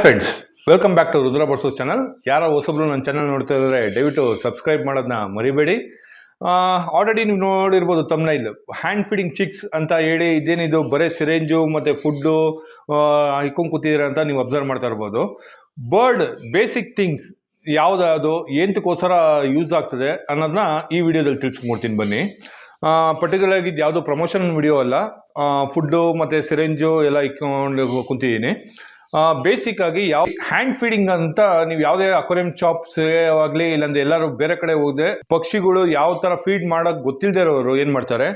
Friends, welcome back to Rudra ಬರ್ಸೋಸ್ channel. ಯಾರೋ ಹೊಸಬ್ರು ನನ್ನ ಚಾನಲ್ ನೋಡ್ತಾ ಇದ್ದಾರೆ ದಯವಿಟ್ಟು ಸಬ್ಸ್ಕ್ರೈಬ್ ಮಾಡೋದನ್ನ ಮರಿಬೇಡಿ. ಆಲ್ರೆಡಿ ನೀವು ನೋಡಿರ್ಬೋದು ತಮ್ನೈಲ್, ಹ್ಯಾಂಡ್ ಫೀಡಿಂಗ್ ಚಿಕ್ಸ್ ಅಂತ ಹೇಳಿ ಇದೇನಿದು ಬರೀ ಸಿರೇಂಜು ಮತ್ತು ಫುಡ್ಡು ಇಕ್ಕೊಂಡು ಕೂತಿದ್ದೀರ ಅಂತ ನೀವು ಅಬ್ಸರ್ವ್ ಮಾಡ್ತಾ ಇರ್ಬೋದು. ಬರ್ಡ್ ಬೇಸಿಕ್ ಥಿಂಗ್ಸ್ ಯಾವುದಾದ್ರು ಎಂತಕ್ಕೋಸ್ಕರ ಯೂಸ್ ಆಗ್ತದೆ ಅನ್ನೋದನ್ನ ಈ ವಿಡಿಯೋದಲ್ಲಿ ತಿಳಿಸ್ಕೊಂಡ್ಬಿಡ್ತೀನಿ ಬನ್ನಿ. ಪರ್ಟಿಕ್ಯುಲರ್ ಆಗಿ ಯಾವುದೋ ಪ್ರಮೋಷನ್ ವಿಡಿಯೋ ಅಲ್ಲ, ಫುಡ್ಡು ಮತ್ತು ಸಿರೇಂಜು ಎಲ್ಲ ಇಕ್ಕೊಂಡು ಕುಂತಿದ್ದೀನಿ. ಬೇಸಿಕ್ ಆಗಿ ಯಾವ ಹ್ಯಾಂಡ್ ಫೀಡಿಂಗ್ ಅಂತ ನೀವು ಯಾವುದೇ ಅಕ್ವೇರಿಯಂ ಶಾಪ್ಸ್ ಆಗಲಿ ಇಲ್ಲಾಂದ್ರೆ ಎಲ್ಲರೂ ಬೇರೆ ಕಡೆ ಹೋದ್ರೆ ಪಕ್ಷಿಗಳು ಯಾವ ತರ ಫೀಡ್ ಮಾಡಕ್ ಗೊತ್ತಿಲ್ಲದೆ ಇರೋರು ಏನ್ ಮಾಡ್ತಾರೆ,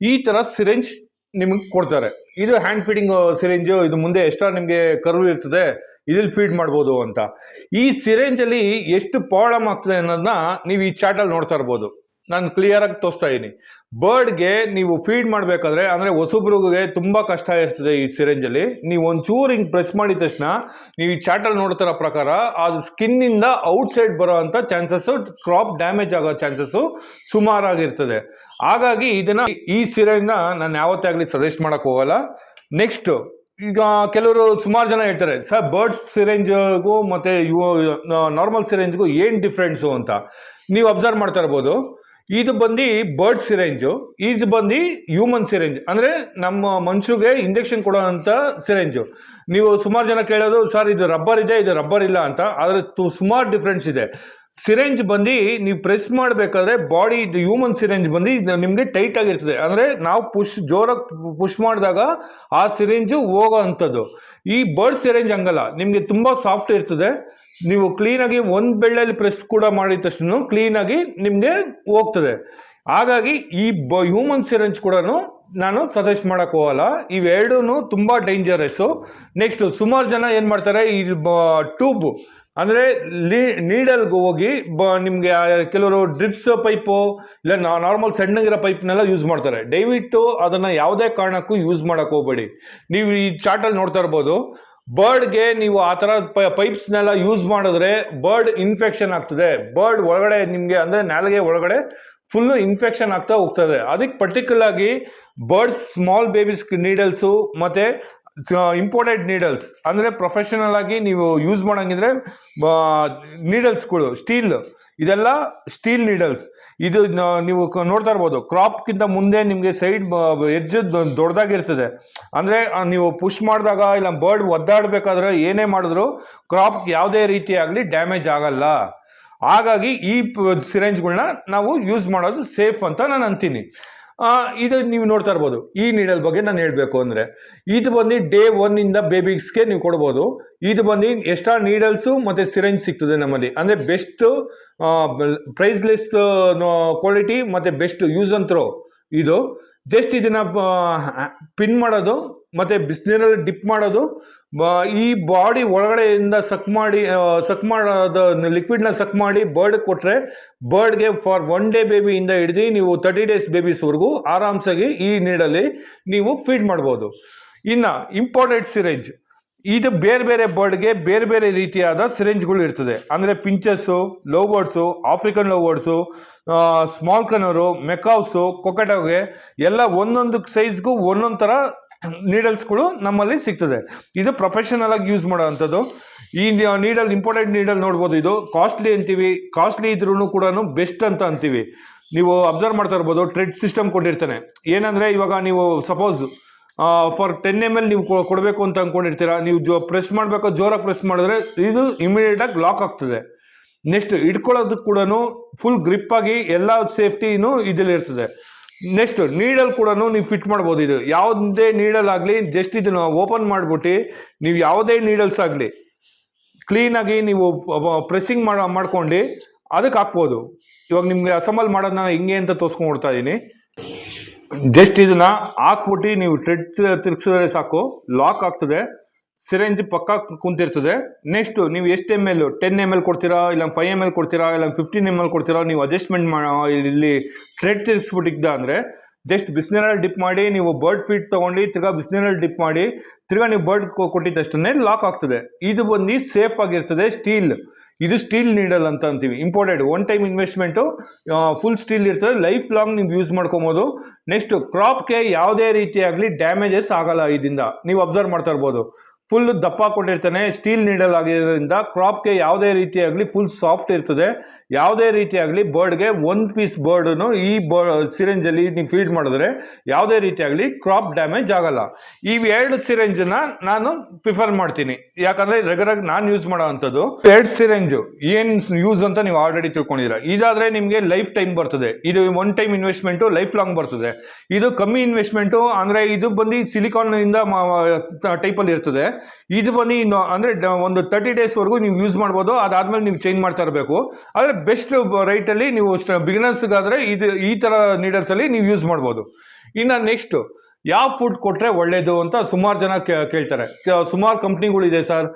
ಈ ತರ ಸಿರೆಂಜ್ ನಿಮ್ಗೆ ಕೊಡ್ತಾರೆ. ಇದು ಹ್ಯಾಂಡ್ ಫೀಡಿಂಗ್ ಸಿರೆಂಜು, ಇದು ಮುಂದೆ ಎಕ್ಸ್ಟ್ರಾ ನಿಮ್ಗೆ ಕರ್ವ್ ಇರ್ತದೆ, ಇದ್ರಲ್ಲಿ ಫೀಡ್ ಮಾಡ್ಬೋದು ಅಂತ. ಈ ಸಿರೆಂಜ್ ಅಲ್ಲಿ ಎಷ್ಟು ಪ್ರಾಬ್ಲಮ್ ಆಗ್ತದೆ ಅನ್ನೋದನ್ನ ನೀವು ಈ ಚಾರ್ಟ್ ಅಲ್ಲಿ ನೋಡ್ತಾ ಇರ್ಬೋದು. ನಾನು ಕ್ಲಿಯರ್ ಆಗಿ ತೋರಿಸ್ತಾ ಇದ್ದೀನಿ. ಬರ್ಡ್ಗೆ ನೀವು ಫೀಡ್ ಮಾಡಬೇಕಾದ್ರೆ ಅಂದರೆ ಹೊಸಬ್ರಿಗೆ ತುಂಬ ಕಷ್ಟ ಇರ್ತದೆ ಈ ಸಿರೆಂಜಲ್ಲಿ. ನೀವು ಒಂಚೂರು ಹಿಂಗೆ ಪ್ರೆಸ್ ಮಾಡಿದ ತಕ್ಷಣ ನೀವು ಈ ಚಾರ್ಟಲ್ಲಿ ನೋಡ್ತಿರೋ ಪ್ರಕಾರ ಅದು ಸ್ಕಿನ್ನಿಂದ ಔಟ್ಸೈಡ್ ಬರೋ ಅಂಥ ಚಾನ್ಸಸ್ಸು, ಕ್ರಾಪ್ ಡ್ಯಾಮೇಜ್ ಆಗೋ ಚಾನ್ಸಸ್ಸು ಸುಮಾರಾಗಿರ್ತದೆ. ಹಾಗಾಗಿ ಇದನ್ನು ಈ ಸಿರೆಂಜ್ನ ನಾನು ಯಾವತ್ತೇ ಆಗಲಿ ಸಜೆಸ್ಟ್ ಮಾಡೋಕ್ಕೆ ಹೋಗಲ್ಲ. ನೆಕ್ಸ್ಟ್, ಈಗ ಕೆಲವರು ಸುಮಾರು ಜನ ಹೇಳ್ತಾರೆ, ಸರ್ ಬರ್ಡ್ಸ್ ಸಿರೆಂಜ್ಗೂ ಮತ್ತು ನಾರ್ಮಲ್ ಸಿರೆಂಜ್ಗೂ ಏನು ಡಿಫ್ರೆನ್ಸು ಅಂತ. ನೀವು ಅಬ್ಸರ್ವ್ ಮಾಡ್ತಾ ಇರ್ಬೋದು, ಇದು ಬಂದು ಬರ್ಡ್ ಸಿರೆಂಜು, ಇದು ಬಂದು ಹ್ಯೂಮನ್ ಸಿರೆಂಜ್, ಅಂದರೆ ನಮ್ಮ ಮನುಷ್ಯಗೆ ಇಂಜೆಕ್ಷನ್ ಕೊಡೋವಂಥ ಸಿರೆಂಜು. ನೀವು ಸುಮಾರು ಜನ ಕೇಳೋದು, ಸರ್ ಇದು ರಬ್ಬರ್ ಇದೆ, ಇದು ರಬ್ಬರ್ ಇಲ್ಲ ಅಂತ. ಆದರೆ ಸುಮಾರು ಡಿಫ್ರೆನ್ಸ್ ಇದೆ. ಸಿರೆಂಜ್ ಬಂದು ನೀವು ಪ್ರೆಸ್ ಮಾಡಬೇಕಾದ್ರೆ ಬಾಡಿ, ಇದು ಹ್ಯೂಮನ್ ಸಿರೆಂಜ್ ಬಂದು ನಿಮಗೆ ಟೈಟ್ ಆಗಿರ್ತದೆ. ಅಂದರೆ ನಾವು ಜೋರಾಗಿ ಪುಷ್ ಮಾಡಿದಾಗ ಆ ಸಿರೆಂಜು ಹೋಗೋ ಅಂಥದ್ದು. ಈ ಬರ್ಡ್ ಸಿರೆಂಜ್ ಹಂಗಲ್ಲ, ನಿಮಗೆ ತುಂಬ ಸಾಫ್ಟ್ ಇರ್ತದೆ. ನೀವು ಕ್ಲೀನಾಗಿ ಒಂದು ಬೆಳ್ಳಲ್ಲಿ ಪ್ರೆಸ್ ಕೂಡ ಮಾಡಿದ ತಕ್ಷಣ ಕ್ಲೀನಾಗಿ ನಿಮಗೆ ಹೋಗ್ತದೆ. ಹಾಗಾಗಿ ಈ ಹ್ಯೂಮನ್ ಸಿರೆಂಜ್ ಕೂಡ ನಾನು ಸಜೆಸ್ಟ್ ಮಾಡೋಕ್ಕೆ ಹೋಗಲ್ಲ. ಇವೆರಡೂ ತುಂಬ ಡೇಂಜರಸ್ಸು. ನೆಕ್ಸ್ಟ್, ಸುಮಾರು ಜನ ಏನು ಮಾಡ್ತಾರೆ, ಈ ಟ್ಯೂಬ್ ಅಂದರೆ ನೀಡಲ್ಗೆ ಹೋಗಿ ನಿಮಗೆ ಕೆಲವರು ಡ್ರಿಪ್ಸ್ ಪೈಪು ಇಲ್ಲ ನಾರ್ಮಲ್ ಸಣ್ಣಗಿರೋ ಪೈಪ್ನೆಲ್ಲ ಯೂಸ್ ಮಾಡ್ತಾರೆ. ದಯವಿಟ್ಟು ಅದನ್ನು ಯಾವುದೇ ಕಾರಣಕ್ಕೂ ಯೂಸ್ ಮಾಡೋಕ್ಕೆ ಹೋಗಬೇಡಿ. ನೀವು ಈ ಚಾರ್ಟಲ್ಲಿ ನೋಡ್ತಾ ಇರ್ಬೋದು, ಬರ್ಡ್ಗೆ ನೀವು ಆ ಥರ ಪೈಪ್ಸ್ನೆಲ್ಲ ಯೂಸ್ ಮಾಡಿದ್ರೆ ಬರ್ಡ್ ಇನ್ಫೆಕ್ಷನ್ ಆಗ್ತದೆ. ಬರ್ಡ್ ಒಳಗಡೆ ನಿಮಗೆ ಅಂದರೆ ನಾಲಿಗೆ ಒಳಗಡೆ ಫುಲ್ಲು ಇನ್ಫೆಕ್ಷನ್ ಆಗ್ತಾ ಹೋಗ್ತದೆ. ಅದಕ್ಕೆ ಪರ್ಟಿಕ್ಯುಲರ್ ಆಗಿ ಬರ್ಡ್ಸ್ ಸ್ಮಾಲ್ ಬೇಬೀಸ್ ನೀಡಲ್ಸು ಮತ್ತು ಇಂಪೋರ್ಟೆಡ್ ನೀಡಲ್ಸ್, ಅಂದರೆ ಪ್ರೊಫೆಷನಲ್ ಆಗಿ ನೀವು ಯೂಸ್ ಮಾಡೋಂಗಿದ್ರೆ ನೀಡಲ್ಸ್ಗಳು ಸ್ಟೀಲ್, ಇದೆಲ್ಲ ಸ್ಟೀಲ್ ನೀಡಲ್ಸ್. ಇದು ನೀವು ನೋಡ್ತಾ ಇರ್ಬೋದು, ಕ್ರಾಪ್ಗಿಂತ ಮುಂದೆ ನಿಮಗೆ ಸೈಡ್ ಎಡ್ಜ್ ದೊಡ್ಡದಾಗಿರ್ತದೆ. ಅಂದರೆ ನೀವು ಪುಷ್ ಮಾಡಿದಾಗ ಇಲ್ಲ ಬರ್ಡ್ ಒದ್ದಾಡಬೇಕಾದ್ರೆ ಏನೇ ಮಾಡಿದ್ರು ಕ್ರಾಪ್ ಯಾವುದೇ ರೀತಿ ಆಗಲಿ ಡ್ಯಾಮೇಜ್ ಆಗಲ್ಲ. ಹಾಗಾಗಿ ಈ ಸಿರೆಂಜ್ಗಳನ್ನ ನಾವು ಯೂಸ್ ಮಾಡೋದು ಸೇಫ್ ಅಂತ ನಾನು ಅಂತೀನಿ. ಇದು ನೀವು ನೋಡ್ತಾ ಇರ್ಬೋದು. ಈ ನೀಡಲ್ ಬಗ್ಗೆ ನಾನು ಹೇಳಬೇಕು ಅಂದರೆ, ಇದು ಬಂದು ಡೇ 1 ಇಂದ ಬೇಬಿಸ್ಗೆ ನೀವು ಕೊಡ್ಬೋದು. ಇದು ಬಂದು ಎಕ್ಸ್ಟ್ರಾ ನೀಡಲ್ಸು ಮತ್ತು ಸಿರೆಂಜ್ ಸಿಗ್ತದೆ ನಮ್ಮಲ್ಲಿ. ಅಂದರೆ ಬೆಸ್ಟ್ ಪ್ರೈಸ್ಲೆಸ್ ಕ್ವಾಲಿಟಿ ಮತ್ತು ಬೆಸ್ಟ್ ಯೂಸ್ ಅಂಡ್ ಥ್ರೋ. ಇದು ಜಸ್ಟ್ ಇದನ್ನು ಪಿನ್ ಮಾಡೋದು ಮತ್ತು ಬಿಸಿನೀರಲ್ಲಿ ಡಿಪ್ ಮಾಡೋದು, ಈ ಬಾಡಿ ಒಳಗಡೆಯಿಂದ ಸಕ್ ಮಾಡೋದು ಲಿಕ್ವಿಡ್ನ ಸಕ್ ಮಾಡಿ ಬರ್ಡ್ಗೆ ಕೊಟ್ಟರೆ ಬರ್ಡ್ಗೆ ಫಾರ್ 1 ಡೇ ಬೇಬಿಯಿಂದ ಹಿಡಿದು ನೀವು 30 ಡೇಸ್ ಬೇಬೀಸ್ವರೆಗೂ ಆರಾಮ್ಸಾಗಿ ಈ ನೀಡಲ್ಲಿ ನೀವು ಫೀಡ್ ಮಾಡ್ಬೋದು. ಇನ್ನು ಇಂಪೋರ್ಟೆಡ್ ಸಿರೆಂಜ್, ಇದು ಬೇರೆ ಬೇರೆ ಬರ್ಡ್ಗೆ ಬೇರೆ ಬೇರೆ ರೀತಿಯಾದ ಸಿರೆಂಜ್ಗಳು ಇರ್ತದೆ. ಅಂದರೆ ಪಿಂಚಸ್ಸು, ಲೋವರ್ಡ್ಸು, ಆಫ್ರಿಕನ್ ಲೋವರ್ಡ್ಸು, ಸ್ಮಾಲ್ ಕನರು, ಮೆಕಾವ್ಸು, ಕೊಕಟೋಗೆ ಎಲ್ಲ ಒಂದೊಂದು ಸೈಜ್ಗೂ ಒಂದೊಂದು ಥರ ನೀಡಲ್ಸ್ಗಳು ನಮ್ಮಲ್ಲಿ ಸಿಗ್ತದೆ. ಇದು ಪ್ರೊಫೆಷನಲ್ ಆಗಿ ಯೂಸ್ ಮಾಡೋ ಅಂಥದ್ದು. ಈ ನೀಡಲ್ ಇಂಪೋರ್ಟೆಡ್ ನೀಡಲ್ ನೋಡ್ಬೋದು, ಇದು ಕಾಸ್ಟ್ಲಿ ಅಂತೀವಿ. ಕಾಸ್ಟ್ಲಿ ಇದ್ರೂ ಕೂಡ ಬೆಸ್ಟ್ ಅಂತ ಅಂತೀವಿ. ನೀವು ಅಬ್ಸರ್ವ್ ಮಾಡ್ತಾ ಇರ್ಬೋದು, ಟ್ರೆಡ್ ಸಿಸ್ಟಮ್ ಕೊಟ್ಟಿರ್ತಾನೆ. ಏನಂದರೆ ಇವಾಗ ನೀವು ಸಪೋಸ್ ಫಾರ್ 10 ml ನೀವು ಕೊಡಬೇಕು ಅಂತ ಅಂದ್ಕೊಂಡಿರ್ತೀರಾ, ನೀವು ಪ್ರೆಸ್ ಮಾಡಬೇಕು, ಜೋರಾಗಿ ಪ್ರೆಸ್ ಮಾಡಿದ್ರೆ ಇದು ಇಮಿಡಿಯೇಟಾಗಿ ಲಾಕ್ ಆಗ್ತದೆ. ನೆಕ್ಸ್ಟ್, ಇಟ್ಕೊಳ್ಳೋದಕ್ಕೆ ಕೂಡ ಫುಲ್ ಗ್ರಿಪ್ ಆಗಿ ಎಲ್ಲ ಸೇಫ್ಟಿನೂ ಇದರಲ್ಲಿ ಇರ್ತದೆ. ನೆಕ್ಸ್ಟ್, ನೀಡಲ್ ಕೂಡ ನೀವು ಫಿಟ್ ಮಾಡ್ಬೋದು. ಇದು ಯಾವುದೇ ನೀಡಲ್ ಆಗಲಿ ಜಸ್ಟ್ ಇದನ್ನು ಓಪನ್ ಮಾಡಿಬಿಟ್ಟು ನೀವು ಯಾವುದೇ ನೀಡಲ್ಸ್ ಆಗಲಿ ಕ್ಲೀನಾಗಿ ನೀವು ಪ್ರೆಸ್ಸಿಂಗ್ ಮಾಡ್ಕೊಂಡು ಅದಕ್ಕೆ ಹಾಕ್ಬೋದು. ಇವಾಗ ನಿಮಗೆ ಅಸೆಂಬಲ್ ಮಾಡೋದನ್ನ ಹಿಂಗೆ ಅಂತ ತೋರಿಸ್ಕೊಂಡ್ಬಿಡ್ತಾ ಇದ್ದೀನಿ. ಜಸ್ಟ್ ಇದನ್ನ ಹಾಕ್ಬಿಟ್ಟು ನೀವು ಟ್ರೆಡ್ ತಿರ್ಗಿಸಿದ್ರೆ ಸಾಕು, ಲಾಕ್ ಆಗ್ತದೆ, ಸಿರೆಂಜ್ ಪಕ್ಕ ಕುಂತಿರ್ತದೆ. ನೆಕ್ಸ್ಟ್, ನೀವು ಎಷ್ಟು ml 10 ml ಕೊಡ್ತೀರಾ, ಇಲ್ಲ 5 ml ಕೊಡ್ತೀರಾ, ಇಲ್ಲ 15 ml ಕೊಡ್ತೀರಾ, ನೀವು ಅಡ್ಜಸ್ಟ್ಮೆಂಟ್ ಇಲ್ಲಿ ಟ್ರೆಡ್ ತಿರ್ಗಿಸ್ಬಿಟ್ಟಿದ್ದ ಅಂದರೆ ಜಸ್ಟ್ ಬಿಸಿನೀರಲ್ಲಿ ಡಿಪ್ ಮಾಡಿ ನೀವು ಬರ್ಡ್ ಫೀಡ್ ತೊಗೊಂಡು ತಿರ್ಗಾ ಬಿಸಿನೀರಲ್ಲಿ ಡಿಪ್ ಮಾಡಿ ತಿರ್ಗಾ ನೀವು ಬರ್ಡ್ ಕೊಟ್ಟಿದ್ದಷ್ಟನ್ನೇ ಲಾಕ್ ಆಗ್ತದೆ. ಇದು ಬಂದು ಸೇಫ್ ಆಗಿರ್ತದೆ. ಸ್ಟೀಲ್, ಇದು ಸ್ಟೀಲ್ ನೀಡಲ್ ಅಂತ ಅಂತೀವಿ. Imported, 1 time investment, full steel ಇರ್ತದೆ, ಲೈಫ್ ಲಾಂಗ್ ನೀವು ಯೂಸ್ ಮಾಡ್ಕೊಬೋದು. ನೆಕ್ಸ್ಟ್, ಕ್ರಾಪ್ಗೆ ಯಾವುದೇ ರೀತಿಯಾಗಲಿ ಡ್ಯಾಮೇಜಸ್ ಆಗಲ್ಲ ಇದರಿಂದ. ನೀವು ಅಬ್ಸರ್ವ್ ಮಾಡ್ತಾ ಇರ್ಬೋದು, ಫುಲ್ ದಪ್ಪ ಕೊಟ್ಟಿರ್ತಾನೆ, ಸ್ಟೀಲ್ ನೀಡಲ್ ಆಗಿರೋದ್ರಿಂದ ಕ್ರಾಪ್ಗೆ ಯಾವುದೇ ರೀತಿಯಾಗಲಿ ಫುಲ್ ಸಾಫ್ಟ್ ಇರ್ತದೆ. ಯಾವುದೇ ರೀತಿಯಾಗಲಿ ಬರ್ಡ್ಗೆ ಒಂದು ಪೀಸ್ ಬರ್ಡನ್ನು ಈ ಸಿರೆಂಜಲ್ಲಿ ನೀವು ಫೀಡ್ ಮಾಡಿದ್ರೆ ಯಾವುದೇ ರೀತಿಯಾಗಲಿ ಕ್ರಾಪ್ ಡ್ಯಾಮೇಜ್ ಆಗಲ್ಲ. ಈ 2 ಸಿರೆಂಜನ್ನ ನಾನು ಪ್ರಿಫರ್ ಮಾಡ್ತೀನಿ, ಯಾಕಂದರೆ ರೆಗ್ಯುಲರ್ ನಾನು ಯೂಸ್ ಮಾಡೋ ಅಂಥದ್ದು. 2 ಸಿರೆಂಜು ಏನು ಯೂಸ್ ಅಂತ ನೀವು ಆಲ್ರೆಡಿ ತಿಳ್ಕೊಂಡಿದ್ದೀರಾ. ಇದಾದರೆ ನಿಮಗೆ ಲೈಫ್ ಟೈಮ್ ಬರ್ತದೆ, ಇದು one time investment life long ಬರ್ತದೆ. ಇದು ಕಮ್ಮಿ ಇನ್ವೆಸ್ಟ್ಮೆಂಟು, ಅಂದರೆ ಇದು ಬಂದು ಸಿಲಿಕಾನ್ನಿಂದ ಟೈಪಲ್ಲಿ ಇರ್ತದೆ. ಇದು ಬಂದು ಅಂದರೆ ಒಂದು 30 ಡೇಸ್ವರೆಗೂ ನೀವು ಯೂಸ್ ಮಾಡ್ಬೋದು, ಅದಾದಮೇಲೆ ನೀವು ಚೇಂಜ್ ಮಾಡ್ತಾ ಇರಬೇಕು. ಆದರೆ ಬೆಸ್ಟ್ ರೈಟಲ್ಲಿ ನೀವು ಬಿಗಿನರ್ಸ್ಗಾದರೆ ಈ ಥರ ನೀಡಲ್ಸಲ್ಲಿ ನೀವು ಯೂಸ್ ಮಾಡ್ಬೋದು. ಇನ್ನು ನೆಕ್ಸ್ಟು ಯಾವ ಫುಡ್ ಕೊಟ್ಟರೆ ಒಳ್ಳೆಯದು ಅಂತ ಸುಮಾರು ಜನ ಕೇಳ್ತಾರೆ. ಸುಮಾರು ಕಂಪ್ನಿಗಳಿದೆ ಸರ್,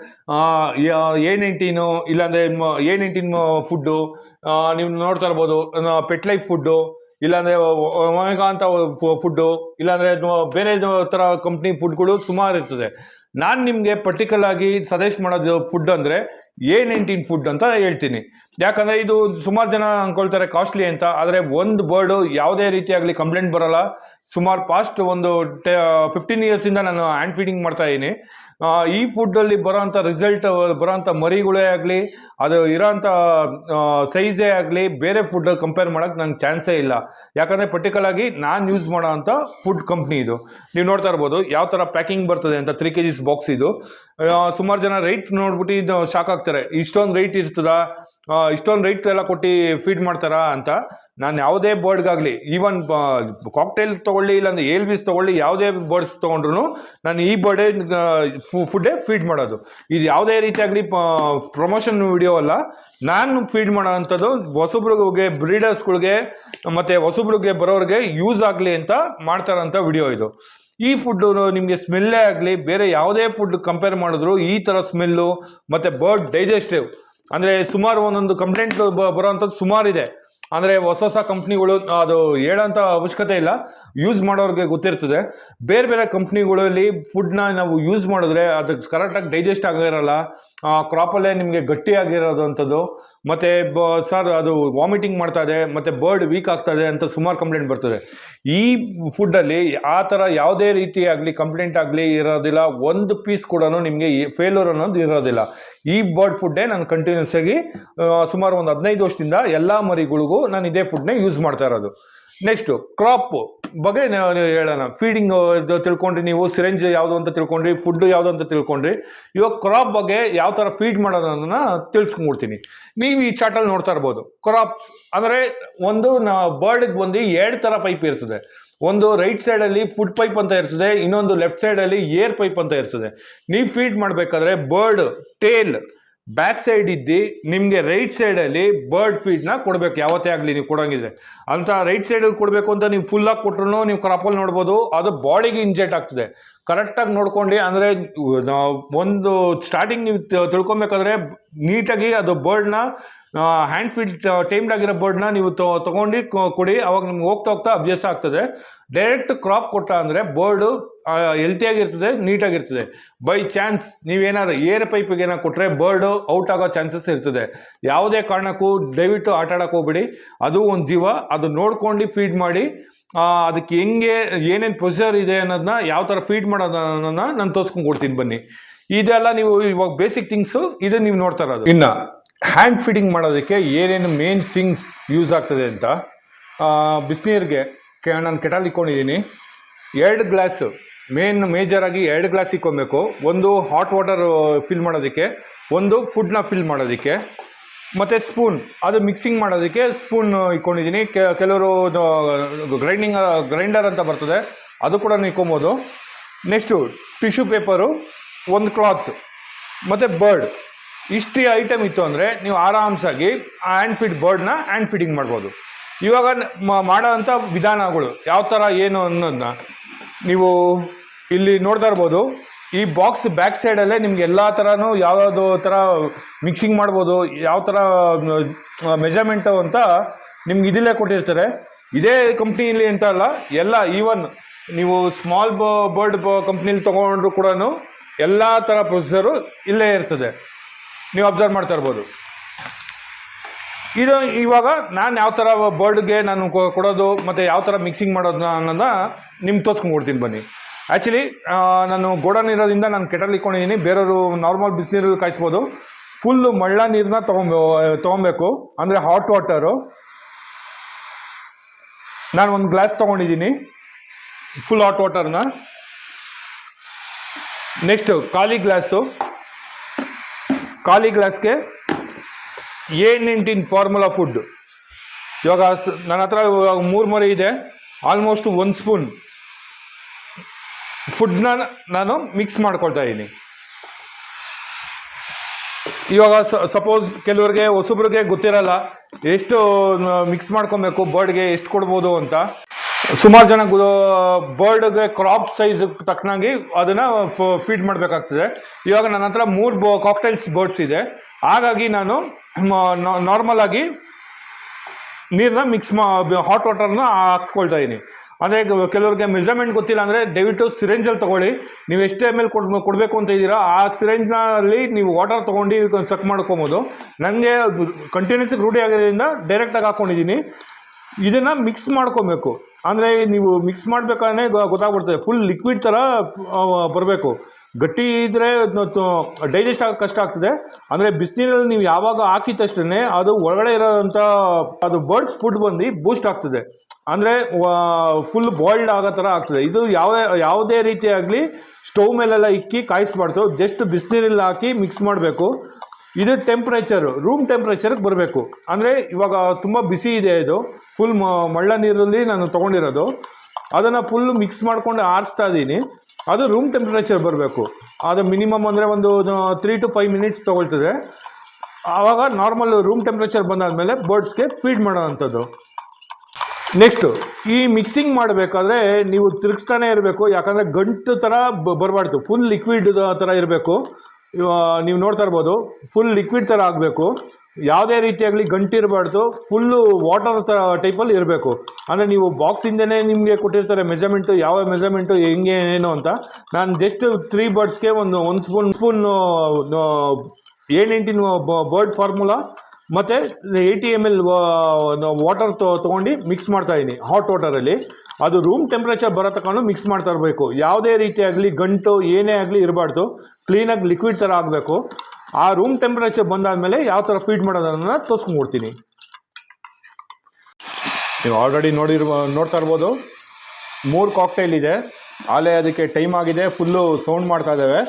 A19 ಇಲ್ಲಾಂದರೆ A19 ಫುಡ್ಡು ನೀವು ನೋಡ್ತಾ ಇರ್ಬೋದು, ಪೆಟ್ ಲೈಫ್ ಫುಡ್ಡು, ಇಲ್ಲಾಂದರೆ ಒಮೆಗಾ ಅಂತ ಫುಡ್ಡು, ಇಲ್ಲಾಂದರೆ ಬೇರೆ ಥರ ಕಂಪ್ನಿ ಫುಡ್ಗಳು ಸುಮಾರು ಇರ್ತದೆ. ನಾನು ನಿಮಗೆ ಪರ್ಟಿಕ್ಯುಲರ್ ಆಗಿ ಸಜೆಸ್ಟ್ ಮಾಡೋದು ಫುಡ್ ಅಂದರೆ A19 ಫುಡ್ ಅಂತ ಹೇಳ್ತೀನಿ. ಯಾಕಂದರೆ ಇದು ಸುಮಾರು ಜನ ಅಂದ್ಕೊಳ್ತಾರೆ ಕಾಸ್ಟ್ಲಿ ಅಂತ, ಆದರೆ ಒಂದು ಬರ್ಡು ಯಾವುದೇ ರೀತಿಯಾಗಲಿ ಕಂಪ್ಲೇಂಟ್ ಬರೋಲ್ಲ. ಸುಮಾರು ಪಾಸ್ಟ್ ಒಂದು 15 ಇಯರ್ಸಿಂದ ನಾನು ಹ್ಯಾಂಡ್ ಫೀಡಿಂಗ್ ಮಾಡ್ತಾ ಇದ್ದೀನಿ. ಈ ಫುಡ್ಡಲ್ಲಿ ಬರೋಂಥ ರಿಸಲ್ಟ್, ಬರೋಂಥ ಮರಿಗಳೇ ಆಗಲಿ, ಅದು ಇರೋಂಥ ಸೈಜೇ ಆಗಲಿ, ಬೇರೆ ಫುಡ್ ಕಂಪೇರ್ ಮಾಡೋಕ್ಕೆ ನಂಗೆ ಚಾನ್ಸೇ ಇಲ್ಲ. ಯಾಕಂದರೆ ಪರ್ಟಿಕ್ಯುಲರ್ ಆಗಿ ನಾನು ಯೂಸ್ ಮಾಡೋ ಅಂಥ ಫುಡ್ ಕಂಪ್ನಿ ಇದು. ನೀವು ನೋಡ್ತಾ ಇರ್ಬೋದು ಯಾವ ಥರ ಪ್ಯಾಕಿಂಗ್ ಬರ್ತದೆ ಅಂತ. 3 kg ಬಾಕ್ಸ್ ಇದು. ಸುಮಾರು ಜನ ರೈಟ್ ನೋಡ್ಬಿಟ್ಟು ಇದು ಶಾಕ್ ಆಗ್ತಾರೆ, ಇಷ್ಟೊಂದು ರೈಟ್ ಇರ್ತದ, ಇಷ್ಟೊಂದು ರೈಟ್ ಎಲ್ಲ ಕೊಟ್ಟು ಫೀಡ್ ಮಾಡ್ತಾರಾ ಅಂತ. ನಾನು ಯಾವುದೇ ಬರ್ಡ್ಗಾಗಲಿ, ಈವನ್ ಕಾಕ್ಟೇಲ್ ತೊಗೊಳ್ಳಿ, ಇಲ್ಲಾಂದ್ರೆ ALBs ತೊಗೊಳ್ಳಿ, ಯಾವುದೇ ಬರ್ಡ್ಸ್ ತೊಗೊಂಡ್ರು ನಾನು ಈ ಬರ್ಡೇ ಫುಡ್ಡೇ ಫೀಡ್ ಮಾಡೋದು. ಇದು ಯಾವುದೇ ರೀತಿಯಾಗಲಿ ಪ್ರಮೋಷನ್ ವಿಡಿಯೋ ಅಲ್ಲ. ನಾನು ಫೀಡ್ ಮಾಡೋ ಅಂಥದ್ದು ಹೊಸಬ್ರಿಗೆ, ಬ್ರೀಡರ್ಸ್ಗಳಿಗೆ ಮತ್ತು ಹೊಸಬ್ರಿಗೆ ಬರೋರಿಗೆ ಯೂಸ್ ಆಗಲಿ ಅಂತ ಮಾಡ್ತಾರಂಥ ವಿಡಿಯೋ ಇದು. ಈ ಫುಡ್ಡು ನಿಮಗೆ ಸ್ಮೆಲ್ಲೇ ಆಗಲಿ, ಬೇರೆ ಯಾವುದೇ ಫುಡ್ ಕಂಪೇರ್ ಮಾಡಿದ್ರು ಈ ಥರ ಸ್ಮೆಲ್ಲು ಮತ್ತು ಬರ್ಡ್ ಡೈಜೆಸ್ಟಿವ್ ಅಂದರೆ ಸುಮಾರು ಒಂದೊಂದು ಕಂಪ್ಲೇಂಟ್ ಬರೋವಂಥದ್ದು ಸುಮಾರಿದೆ. ಅಂದರೆ ಹೊಸ ಕಂಪ್ನಿಗಳು ಅದು ಹೇಳೋಂಥ ಅವಶ್ಯಕತೆ ಇಲ್ಲ, ಯೂಸ್ ಮಾಡೋರಿಗೆ ಗೊತ್ತಿರ್ತದೆ. ಬೇರೆ ಬೇರೆ ಕಂಪ್ನಿಗಳಲ್ಲಿ ಫುಡ್ನ ನಾವು ಯೂಸ್ ಮಾಡಿದ್ರೆ ಅದಕ್ಕೆ ಕರೆಕ್ಟಾಗಿ ಡೈಜೆಸ್ಟ್ ಆಗಿರಲ್ಲ, ಕ್ರಾಪಲ್ಲೇ ನಿಮಗೆ ಗಟ್ಟಿಯಾಗಿರೋದು ಅಂಥದ್ದು. ಮತ್ತು ಸರ್ ಅದು ವಾಮಿಟಿಂಗ್ ಮಾಡ್ತಾ ಇದೆ, ಮತ್ತು ಬರ್ಡ್ ವೀಕ್ ಆಗ್ತದೆ ಅಂತ ಸುಮಾರು ಕಂಪ್ಲೇಂಟ್ ಬರ್ತದೆ. ಈ ಫುಡ್ಡಲ್ಲಿ ಆ ಥರ ಯಾವುದೇ ರೀತಿಯಾಗಲಿ ಕಂಪ್ಲೇಂಟ್ ಆಗಲಿ ಇರೋದಿಲ್ಲ. ಒಂದು ಪೀಸ್ ಕೂಡ ನಿಮಗೆ ಫೇಲ್ಯೂರ್ ಅನ್ನೋದು ಇರೋದಿಲ್ಲ. ಈ ಬರ್ಡ್ ಫುಡ್ಡೇ ನಾನು ಕಂಟಿನ್ಯೂಸ್ ಆಗಿ ಸುಮಾರು ಒಂದು 15 ವರ್ಷದಿಂದ ಎಲ್ಲ ಮರಿಗಳಿಗೂ ನಾನು ಇದೇ ಫುಡ್ನೇ ಯೂಸ್ ಮಾಡ್ತಾ ಇರೋದು. ನೆಕ್ಸ್ಟು ಕ್ರಾಪ್ ಬಗ್ಗೆ ಹೇಳೋಣ. ಫೀಡಿಂಗ್ ತಿಳ್ಕೊಂಡ್ರಿ, ನೀವು ಸಿರೆಂಜ್ ಯಾವುದು ಅಂತ ತಿಳ್ಕೊಂಡ್ರಿ, ಫುಡ್ ಯಾವುದು ಅಂತ ತಿಳ್ಕೊಂಡ್ರಿ. ಇವಾಗ ಕ್ರಾಪ್ ಬಗ್ಗೆ ಯಾವ ಥರ ಫೀಡ್ ಮಾಡೋದನ್ನ ತಿಳಿಸ್ಕೊಂಡ್ಬಿಡ್ತೀನಿ. ನೀವು ಈ ಚಾರ್ಟಲ್ಲಿ ನೋಡ್ತಾ ಇರ್ಬೋದು. ಕ್ರಾಪ್ಸ್ ಅಂದರೆ ಒಂದು ಬರ್ಡ್ಗೆ ಬಂದು 2 ಥರ ಪೈಪ್ ಇರ್ತದೆ. ಒಂದು ರೈಟ್ ಸೈಡಲ್ಲಿ ಫುಡ್ ಪೈಪ್ ಅಂತ ಇರ್ತದೆ, ಇನ್ನೊಂದು ಲೆಫ್ಟ್ ಸೈಡಲ್ಲಿ ಏರ್ ಪೈಪ್ ಅಂತ ಇರ್ತದೆ. ನೀವು ಫೀಡ್ ಮಾಡಬೇಕಾದ್ರೆ ಬರ್ಡ್ ಟೇಲ್ ಬ್ಯಾಕ್ ಸೈಡ್ ಇದ್ದು ನಿಮಗೆ ರೈಟ್ ಸೈಡಲ್ಲಿ ಬರ್ಡ್ ಫೀಡ್ನ ಕೊಡಬೇಕು. ಯಾವತ್ತೇ ಆಗಲಿ ನೀವು ಕೊಡೋಂಗಿದ್ರೆ ಅಂತ ರೈಟ್ ಸೈಡಲ್ಲಿ ಕೊಡಬೇಕು ಅಂತ ನೀವು ಫುಲ್ಲಾಗಿ ಕೊಟ್ಟರು ನೀವು ಕ್ರಾಪಲ್ಲಿ ನೋಡ್ಬೋದು, ಅದು ಬಾಡಿಗೆ ಇಂಜೆಕ್ಟ್ ಆಗ್ತದೆ. ಕರೆಕ್ಟಾಗಿ ನೋಡ್ಕೊಂಡು, ಅಂದರೆ ಒಂದು ಸ್ಟಾರ್ಟಿಂಗ್ ನೀವು ತಿಳ್ಕೊಬೇಕಾದ್ರೆ ನೀಟಾಗಿ ಅದು ಬರ್ಡ್ನ ಹ್ಯಾಂಡ್ ಫೀಡ್ ಟೈಮ್ಡ್ ಆಗಿರೋ ಬರ್ಡ್ನ ನೀವು ತೊಗೊಂಡು ಕೊಡಿ. ಅವಾಗ ನಿಮ್ಗೆ ಹೋಗ್ತಾ ಹೋಗ್ತಾ ಅಭ್ಯಾಸ ಆಗ್ತದೆ. ಡೈರೆಕ್ಟ್ ಕ್ರಾಪ್ ಕೊಟ್ಟ ಅಂದರೆ ಬರ್ಡು ಹೆಲ್ತಿಯಾಗಿರ್ತದೆ, ನೀಟಾಗಿರ್ತದೆ. ಬೈ ಚಾನ್ಸ್ ನೀವೇನಾದ್ರು ಏರ್ ಪೈಪಿಗೆ ಏನಾರು ಕೊಟ್ಟರೆ ಬರ್ಡು ಔಟ್ ಆಗೋ ಚಾನ್ಸಸ್ ಇರ್ತದೆ. ಯಾವುದೇ ಕಾರಣಕ್ಕೂ ದಯವಿಟ್ಟು ಆಟ ಆಡೋಕೆ ಹೋಗ್ಬಿಡಿ. ಅದು ಒಂದು ಜೀವ, ಅದು ನೋಡ್ಕೊಂಡು ಫೀಡ್ ಮಾಡಿ. ಅದಕ್ಕೆ ಹೆಂಗೆ ಏನೇನು ಪ್ರೊಸೀಜರ್ ಇದೆ ಅನ್ನೋದನ್ನ, ಯಾವ ಥರ ಫೀಡ್ ಮಾಡೋದನ್ನ ನಾನು ತೋರಿಸ್ಕೊಂಡು ಕೊಡ್ತೀನಿ ಬನ್ನಿ. ಇದೆಲ್ಲ ನೀವು ಇವಾಗ ಬೇಸಿಕ್ ಥಿಂಗ್ಸು ಇದು ನೀವು ನೋಡ್ತಾ ಇರೋದು. ಇನ್ನು ಹ್ಯಾಂಡ್ ಫೀಡಿಂಗ್ ಮಾಡೋದಕ್ಕೆ ಏನೇನು ಮೇನ್ ಥಿಂಗ್ಸ್ ಯೂಸ್ ಆಗ್ತದೆ ಅಂತ, ಬಿಸಿನೀರಿಗೆ ನಾನು ಕೆಟಲ್ ಇಕ್ಕೊಂಡಿದ್ದೀನಿ. 2 ಗ್ಲಾಸು ಮೇಜರಾಗಿ 2 ಗ್ಲಾಸ್ ಇಕ್ಕೊಬೇಕು. ಒಂದು ಹಾಟ್ ವಾಟರ್ ಫಿಲ್ ಮಾಡೋದಕ್ಕೆ, ಒಂದು ಫುಡ್ನ ಫಿಲ್ ಮಾಡೋದಕ್ಕೆ, ಮತ್ತು ಸ್ಪೂನ್ ಅದು ಮಿಕ್ಸಿಂಗ್ ಮಾಡೋದಕ್ಕೆ ಸ್ಪೂನ್ ಇಕ್ಕೊಂಡಿದ್ದೀನಿ. ಕೆಲವರು ಗ್ರೈಂಡರ್ ಅಂತ ಬರ್ತದೆ, ಅದು ಕೂಡ ಇಕ್ಕೊಬೋದು. ನೆಕ್ಸ್ಟು ಟಿಶ್ಯೂ ಪೇಪರು, ಒಂದು ಕ್ಲಾತ್ ಮತ್ತು ಬರ್ಡ್. ಇಷ್ಟು ಐಟಮ್ ಇತ್ತು ಅಂದರೆ ನೀವು ಆರಾಮ್ಸಾಗಿ ಹ್ಯಾಂಡ್ ಫೀಡ್ ಬರ್ಡ್ನ ಹ್ಯಾಂಡ್ ಫೀಡಿಂಗ್ ಮಾಡ್ಬೋದು. ಇವಾಗ ಮಾಡೋ ಅಂಥ ವಿಧಾನಗಳು ಯಾವ ಥರ ಏನು ಅನ್ನೋದನ್ನ ನೀವು ಇಲ್ಲಿ ನೋಡ್ತಾ ಇರ್ಬೋದು. ಈ ಬಾಕ್ಸ್ ಬ್ಯಾಕ್ ಸೈಡಲ್ಲೇ ನಿಮ್ಗೆ ಎಲ್ಲ ಥರನೂ ಯಾವುದೋ ಥರ ಮಿಕ್ಸಿಂಗ್ ಮಾಡ್ಬೋದು, ಯಾವ ಥರ ಮೆಜರ್ಮೆಂಟು ಅಂತ ನಿಮ್ಗೆ ಇದಿಲ್ಲೇ ಕೊಟ್ಟಿರ್ತಾರೆ. ಇದೇ ಕಂಪ್ನಿಯಲ್ಲಿ ಅಂತ ಅಲ್ಲ, ಎಲ್ಲ ಈವನ್ ನೀವು ಸ್ಮಾಲ್ ಬರ್ಡ್ ಕಂಪ್ನಿಲಿ ತೊಗೊಂಡ್ರು ಕೂಡ ಎಲ್ಲ ಥರ ಪ್ರೊಸೀಜರು ಇಲ್ಲೇ ಇರ್ತದೆ. ನೀವು ಅಬ್ಸರ್ವ್ ಮಾಡ್ತಾ ಇರ್ಬೋದು. ಇದು ಇವಾಗ ನಾನು ಯಾವ ಥರ ಬರ್ಡ್ಗೆ ನಾನು ಕೊಡೋದು ಮತ್ತು ಯಾವ ಥರ ಮಿಕ್ಸಿಂಗ್ ಮಾಡೋದನ್ನ ಅನ್ನೋದನ್ನ ನಿಮ್ಗೆ ತೋರಿಸ್ಕೊಂಡು ಕೊಡ್ತೀನಿ ಬನ್ನಿ. ಆ್ಯಕ್ಚುಲಿ ನಾನು ಗೋಡನ್ ಇರೋದ್ರಿಂದ ನಾನು ಕೆಟಲ್ ಇಟ್ಕೊಂಡಿದ್ದೀನಿ. ಬೇರೆಯವರು ನಾರ್ಮಲ್ ಬಿಸಿನೀರಲ್ಲಿ ಕಾಯಿಸ್ಬೋದು. ಫುಲ್ಲು ಮಳ್ಳ ನೀರನ್ನ ತೊಗೊಬೇಕು, ಅಂದರೆ ಹಾಟ್ ವಾಟರು. ನಾನು ಒಂದು ಗ್ಲಾಸ್ ತೊಗೊಂಡಿದ್ದೀನಿ ಫುಲ್ ಹಾಟ್ ವಾಟರ್ನ. ನೆಕ್ಸ್ಟು ಖಾಲಿ ಗ್ಲಾಸ್ಗೆ A19 ಫಾರ್ಮುಲಾ ಫುಡ್. ಇವಾಗ ನನ್ನ ಹತ್ರ 3 ಮರಿ ಇದೆ. ಆಲ್ಮೋಸ್ಟ್ 1 ಸ್ಪೂನ್ ಫುಡ್ನ ನಾನು ಮಿಕ್ಸ್ ಮಾಡ್ಕೊಳ್ತಾ ಇದ್ದೀನಿ. ಇವಾಗ ಸಪೋಸ್ ಕೆಲವ್ರಿಗೆ ಹೊಸಬ್ರಿಗೆ ಗೊತ್ತಿರಲ್ಲ ಎಷ್ಟು ಮಿಕ್ಸ್ ಮಾಡ್ಕೊಬೇಕು, ಬರ್ಡ್ಗೆ ಎಷ್ಟು ಕೊಡ್ಬೋದು ಅಂತ. ಸುಮಾರು ಜನ ಬರ್ಡ್ಗೆ ಕ್ರಾಪ್ ಸೈಜ್ ತಕ್ಕನಾಗಿ ಅದನ್ನು ಫೀಡ್ ಮಾಡಬೇಕಾಗ್ತದೆ. ಇವಾಗ ನನ್ನ ಹತ್ರ 3 ಕಾಕ್ಟೈಲ್ಸ್ ಬರ್ಡ್ಸ್ ಇದೆ. ಹಾಗಾಗಿ ನಾನು ನಾರ್ಮಲ್ ಆಗಿ ನೀರನ್ನ ಹಾಟ್ ವಾಟರ್ನ ಹಾಕ್ಕೊಳ್ತಾ ಇದ್ದೀನಿ. ಅದೇ ಕೆಲವ್ರಿಗೆ ಮೆಜರ್ಮೆಂಟ್ ಗೊತ್ತಿಲ್ಲ ಅಂದರೆ ದಯವಿಟ್ಟು ಸಿರೆಂಜಲ್ಲಿ ತೊಗೊಳ್ಳಿ. ನೀವು ಎಷ್ಟು ml ಕೊಡಬೇಕು ಅಂತ ಇದ್ದೀರಾ ಆ ಸಿರೆಂಜ್ನಲ್ಲಿ ನೀವು ವಾಟರ್ ತೊಗೊಂಡು ಸಕ್ ಮಾಡ್ಕೊಬೋದು. ನನಗೆ ಕಂಟಿನ್ಯೂಸ್ ರೂಢಿ ಆಗೋದ್ರಿಂದ ಡೈರೆಕ್ಟಾಗಿ ಹಾಕ್ಕೊಂಡಿದ್ದೀನಿ. ಇದನ್ನು ಮಿಕ್ಸ್ ಮಾಡ್ಕೊಬೇಕು. ಅಂದರೆ ನೀವು ಮಿಕ್ಸ್ ಮಾಡಬೇಕಾದ್ರೆ ಗೊತ್ತಾಗ್ಬಿಡ್ತದೆ, ಫುಲ್ ಲಿಕ್ವಿಡ್ ಥರ ಬರಬೇಕು. ಗಟ್ಟಿ ಇದ್ದರೆ ಡೈಜೆಸ್ಟ್ ಆಗೋಕ್ಕೆ ಕಷ್ಟ ಆಗ್ತದೆ. ಅಂದರೆ ಬಿಸಿನೀರಲ್ಲಿ ನೀವು ಯಾವಾಗ ಹಾಕಿದ ತಕ್ಷಣ ಅದು ಒಳಗಡೆ ಇರೋಂಥ ಅದು ಬರ್ಡ್ಸ್ ಫುಡ್ ಬಂದು ಬೂಸ್ಟ್ ಆಗ್ತದೆ. ಅಂದರೆ ಫುಲ್ ಬಾಯ್ಲ್ಡ್ ಆಗೋ ಥರ ಆಗ್ತದೆ. ಇದು ಯಾವುದೇ ರೀತಿಯಾಗಲಿ ಸ್ಟವ್ ಮೇಲೆಲ್ಲ ಇಕ್ಕಿ ಕಾಯಿಸ್ಬಾರ್ದು. ಜಸ್ಟ್ ಬಿಸಿನೀರಲ್ಲಿ ಹಾಕಿ ಮಿಕ್ಸ್ ಮಾಡಬೇಕು. ಇದು ರೂಮ್ ಟೆಂಪ್ರೇಚರ್ಗೆ ಬರಬೇಕು. ಅಂದರೆ ಇವಾಗ ತುಂಬ ಬಿಸಿ ಇದೆ, ಇದು ಫುಲ್ ಮಳ್ಳ ನೀರಲ್ಲಿ ನಾನು ತೊಗೊಂಡಿರೋದು. ಅದನ್ನು ಫುಲ್ಲು ಮಿಕ್ಸ್ ಮಾಡ್ಕೊಂಡು ಆರಿಸ್ತಾ ಇದ್ದೀನಿ. ಅದು ರೂಮ್ ಟೆಂಪ್ರೇಚರ್ ಬರಬೇಕು. ಅದು ಮಿನಿಮಮ್ ಅಂದರೆ ಒಂದು 3 to 5 ಮಿನಿಟ್ಸ್ ತೊಗೊಳ್ತದೆ. ಆವಾಗ ನಾರ್ಮಲ್ ರೂಮ್ ಟೆಂಪ್ರೇಚರ್ ಬಂದಾದಮೇಲೆ ಬರ್ಡ್ಸ್ಗೆ ಫೀಡ್ ಮಾಡೋವಂಥದ್ದು. ನೆಕ್ಸ್ಟು ಈ ಮಿಕ್ಸಿಂಗ್ ಮಾಡಬೇಕಾದ್ರೆ ನೀವು ತಿರುಗಿಸ್ತಾನೆ ಇರಬೇಕು. ಯಾಕಂದರೆ ಗಂಟು ಥರ ಬರಬಾರ್ದು, ಫುಲ್ ಲಿಕ್ವಿಡ್ ಥರ ಇರಬೇಕು. ನೀವು ನೋಡ್ತಾ ಇರ್ಬೋದು, ಫುಲ್ ಲಿಕ್ವಿಡ್ ಥರ ಆಗಬೇಕು. ಯಾವುದೇ ರೀತಿಯಾಗಲಿ ಗಂಟಿರಬಾರ್ದು, ಫುಲ್ಲು ವಾಟರ್ ಟೈಪಲ್ಲಿ ಇರಬೇಕು. ಅಂದರೆ ನೀವು ಬಾಕ್ಸಿಂದನೇ ನಿಮಗೆ ಕೊಟ್ಟಿರ್ತಾರೆ ಮೆಜರ್ಮೆಂಟು, ಯಾವ ಮೆಜರ್ಮೆಂಟು ಹೆಂಗೆ ಏನು ಅಂತ. ನಾನು ಜಸ್ಟ್ 3 ಬರ್ಡ್ಸ್ಗೆ ಒಂದು ಸ್ಪೂನ್ A19 ಬರ್ಡ್ ಫಾರ್ಮುಲಾ ಮತ್ತು 80 ml ವಾಟರ್ ತೊಗೊಂಡು ಮಿಕ್ಸ್ ಮಾಡ್ತಾಯಿದ್ದೀನಿ ಹಾಟ್ ವಾಟರಲ್ಲಿ. ಅದು ರೂಮ್ ಟೆಂಪ್ರೇಚರ್ ಬರೋ ತಗೊಂಡು ಮಿಕ್ಸ್ ಮಾಡ್ತಾ ಇರಬೇಕು. ಯಾವುದೇ ರೀತಿಯಾಗಲಿ ಗಂಟು ಏನೇ ಆಗಲಿ ಇರಬಾರ್ದು, ಕ್ಲೀನಾಗಿ ಲಿಕ್ವಿಡ್ ಥರ ಆಗಬೇಕು. ಆ ರೂಮ್ ಟೆಂಪ್ರೇಚರ್ ಬಂದಾದಮೇಲೆ ಯಾವ ಥರ ಫೀಡ್ ಮಾಡೋದನ್ನು ತೋರಿಸ್ಕೊಂಡ್ಬಿಡ್ತೀನಿ. ನೀವು ಆಲ್ರೆಡಿ ನೋಡ್ತಾ ಇರ್ಬೋದು, 3 ಕಾಕ್ಟೈಲ್ ಇದೆ. ಆಲೇ ಅದಕ್ಕೆ ಟೈಮ್ ಆಗಿದೆ, ಫುಲ್ಲು ಸೌಂಡ್ ಮಾಡ್ತಾ ಇದ್ದಾವೆ.